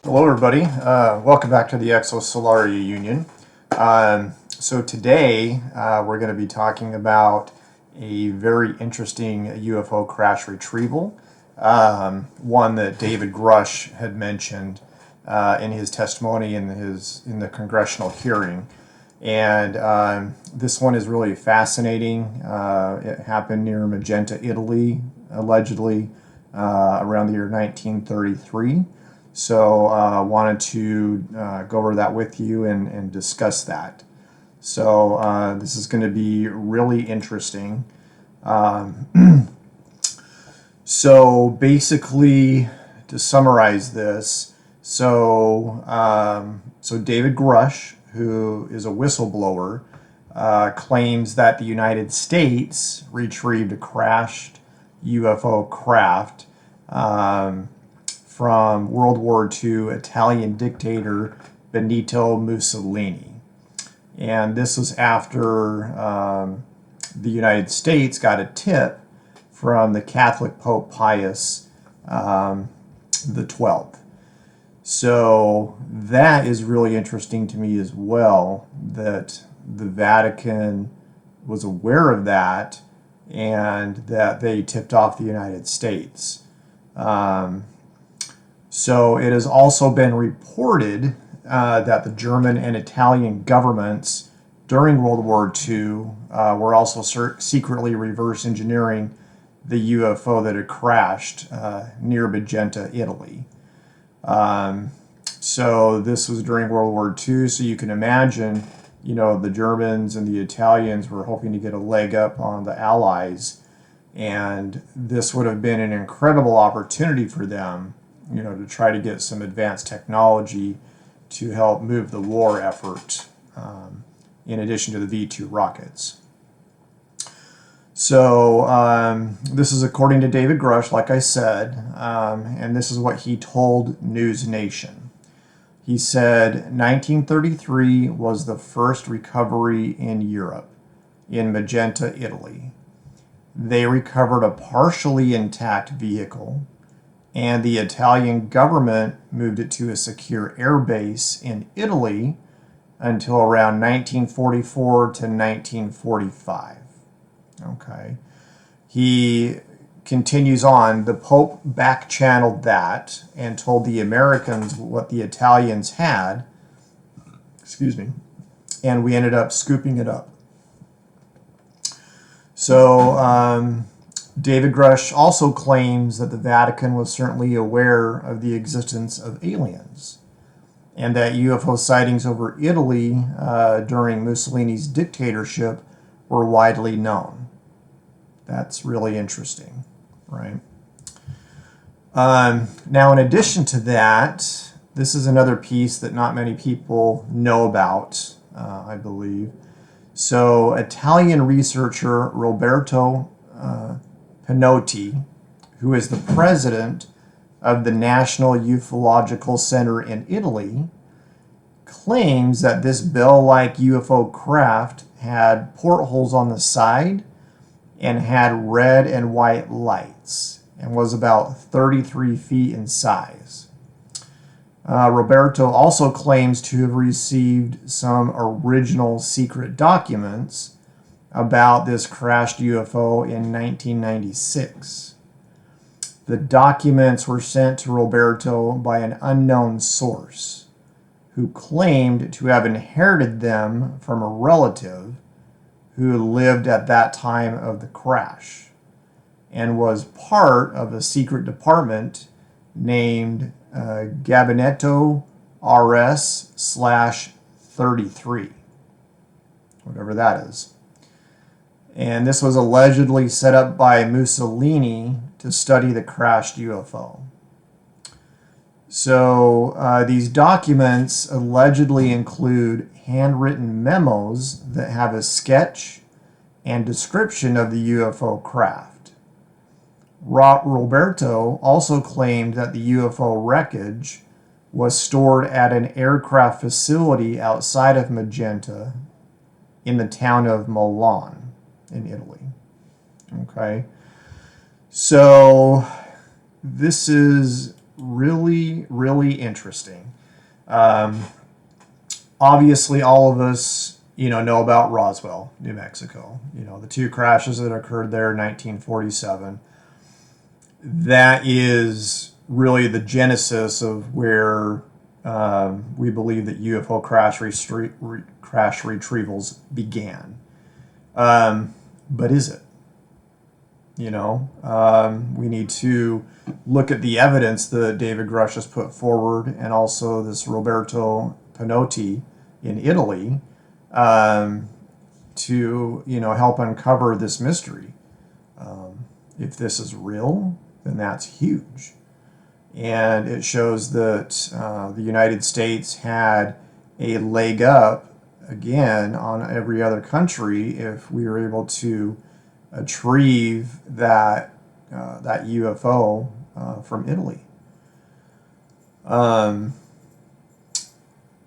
Hello everybody, welcome back to the Exosolaria Union. So today we're going to be talking about a very interesting UFO crash retrieval, one that David Grusch had mentioned in his testimony in the congressional hearing. And this one is really fascinating. It happened near Magenta, Italy, allegedly around the year 1933. So wanted to go over that with you and discuss that. So this is going to be really interesting. So basically, to summarize this, so David Grusch, who is a whistleblower, claims that the United States retrieved a crashed UFO craft from World War II Italian dictator Benito Mussolini. And this was after the United States got a tip from the Catholic Pope Pius the 12th. So that is really interesting to me as well, that the Vatican was aware of that and that they tipped off the United States. So it has also been reported that the German and Italian governments during World War II were also secretly reverse engineering the UFO that had crashed near Magenta, Italy. So this was during World War II, so you can imagine, you know, the Germans and the Italians were hoping to get a leg up on the Allies, and this would have been an incredible opportunity for them, you know, to try to get some advanced technology to help move the war effort, in addition to the V-2 rockets. So this is according to David Grusch, like I said, and this is what he told News Nation. He said 1933 was the first recovery in Europe, in Magenta, Italy. They recovered a partially intact vehicle, and the Italian government moved it to a secure air base in Italy until around 1944 to 1945. Okay. He continues on, the Pope back-channeled that and told the Americans what the Italians had, and we ended up scooping it up. So David Grusch also claims that the Vatican was certainly aware of the existence of aliens, and that UFO sightings over Italy during Mussolini's dictatorship were widely known. That's really interesting, right? Now, in addition to that, this is another piece that not many people know about, I believe. So, Italian researcher Roberto Pinotti, who is the president of the National Ufological Center in Italy, claims that this bell-like UFO craft had portholes on the side and had red and white lights and was about 33 feet in size. Roberto also claims to have received some original secret documents about this crashed UFO in 1996. The documents were sent to Roberto by an unknown source who claimed to have inherited them from a relative who lived at that time of the crash and was part of a secret department named Gabinetto RS/33, whatever that is. And this was allegedly set up by Mussolini to study the crashed UFO. So these documents allegedly include handwritten memos that have a sketch and description of the UFO craft. Roberto also claimed that the UFO wreckage was stored at an aircraft facility outside of Magenta in the town of Milan in Italy. Okay. So this is really, really interesting. Um, Obviously, all of us, know about Roswell, New Mexico. The two crashes that occurred there in 1947. That is really the genesis of where we believe that UFO crash retrievals began. But is it? We need to look at the evidence that David Grusch has put forward, and also this Roberto Panotti in Italy, to help uncover this mystery. If this is real, then that's huge, and it shows that the United States had a leg up again on every other country if we were able to retrieve that UFO from Italy.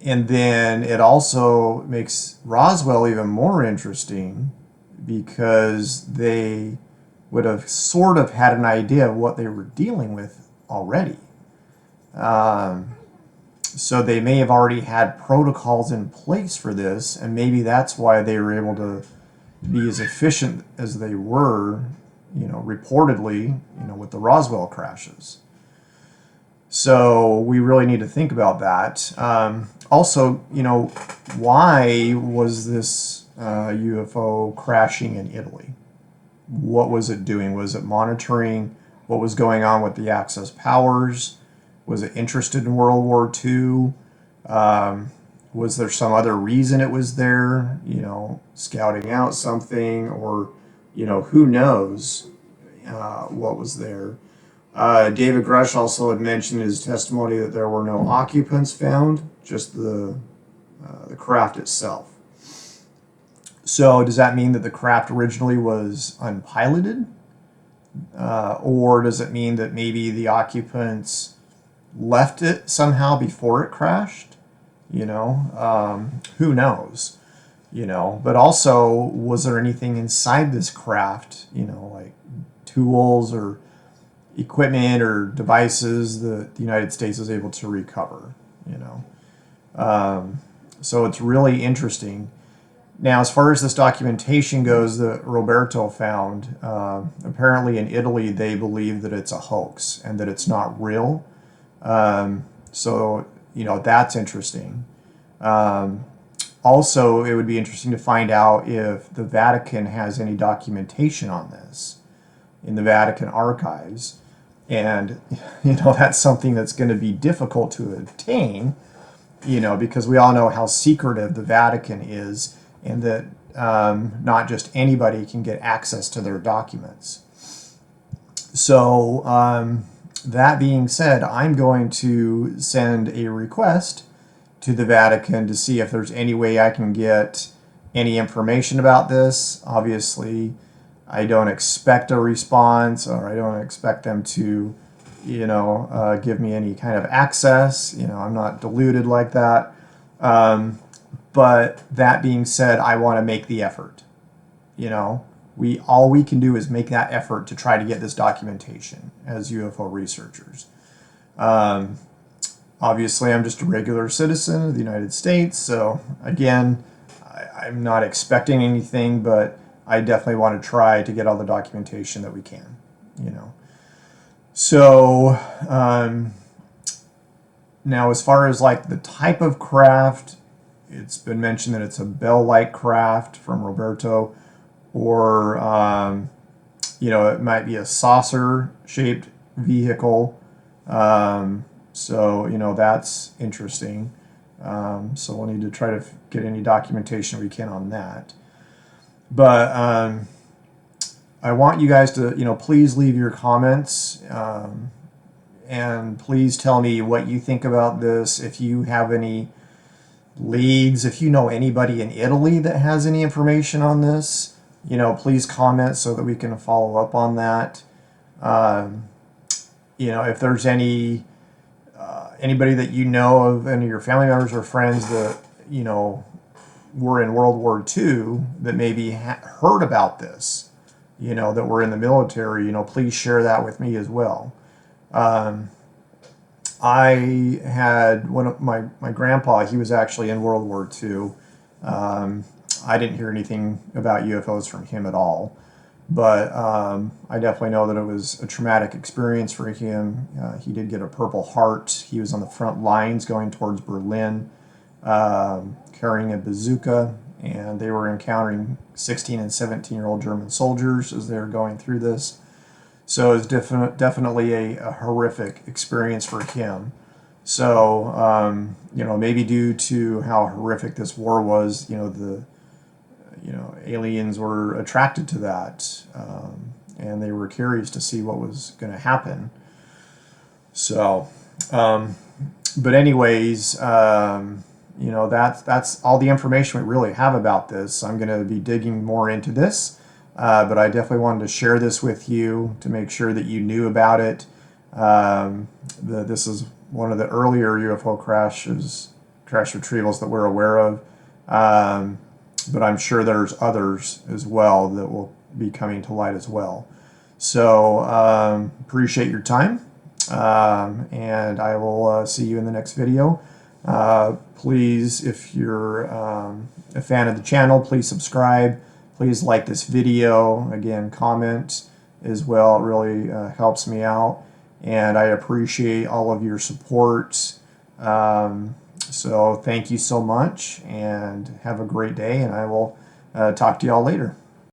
And then it also makes Roswell even more interesting because they would have sort of had an idea of what they were dealing with already. So they may have already had protocols in place for this, and maybe that's why they were able to be as efficient as they were, reportedly, with the Roswell crashes. So we really need to think about that. Also, why was this UFO crashing in Italy? What was it doing? Was it monitoring what was going on with the Axis powers? Was it interested in World War II? Was there some other reason it was there? Scouting out something, or who knows what was there. David Grusch also had mentioned in his testimony that there were no occupants found, just the craft itself. So does that mean that the craft originally was unpiloted? Or does it mean that maybe the occupants left it somehow before it crashed? Who knows? But also, was there anything inside this craft, like tools or equipment or devices that the United States is able to recover? So it's really interesting. Now, as far as this documentation goes that Roberto found, apparently in Italy they believe that it's a hoax and that it's not real. So, that's interesting. Also, it would be interesting to find out if the Vatican has any documentation on this in the Vatican archives. And, that's something that's going to be difficult to obtain, because we all know how secretive the Vatican is, and that not just anybody can get access to their documents. So, that being said, I'm going to send a request to the Vatican to see if there's any way I can get any information about this. Obviously, I don't expect a response, or I don't expect them to, give me any kind of access. I'm not deluded like that. But that being said, I want to make the effort. All we can do is make that effort to try to get this documentation as UFO researchers. Obviously, I'm just a regular citizen of the United States, so again, I'm not expecting anything, but I definitely want to try to get all the documentation that we can. So now, as far as like the type of craft, it's been mentioned that it's a bell-like craft from Roberto, or it might be a saucer-shaped vehicle. So that's interesting. So we'll need to try to get any documentation we can on that. But I want you guys to please leave your comments, and please tell me what you think about this. If you have any leads, if you know anybody in Italy that has any information on this, please comment so that we can follow up on that. If there's anybody that of any of your family members or friends that were in World War II that maybe heard about this, that were in the military, please share that with me as well. I had one of my grandpa, he was actually in World War II. I didn't hear anything about UFOs from him at all, but I definitely know that it was a traumatic experience for him. He did get a Purple Heart. He was on the front lines going towards Berlin, carrying a bazooka, and they were encountering 16 and 17-year-old German soldiers as they were going through this. So it's definitely a horrific experience for him. So, maybe due to how horrific this war was, aliens were attracted to that, and they were curious to see what was going to happen. So, but anyways, that's all the information we really have about this. I'm going to be digging more into this. But I definitely wanted to share this with you to make sure that you knew about it. This is one of the earlier UFO crash retrievals that we're aware of. But I'm sure there's others as well that will be coming to light as well. So appreciate your time, and I will see you in the next video. Please, if you're a fan of the channel, please subscribe. Please like this video. Again, comment as well. It really helps me out. And I appreciate all of your support. So thank you so much, and have a great day. And I will talk to y'all later.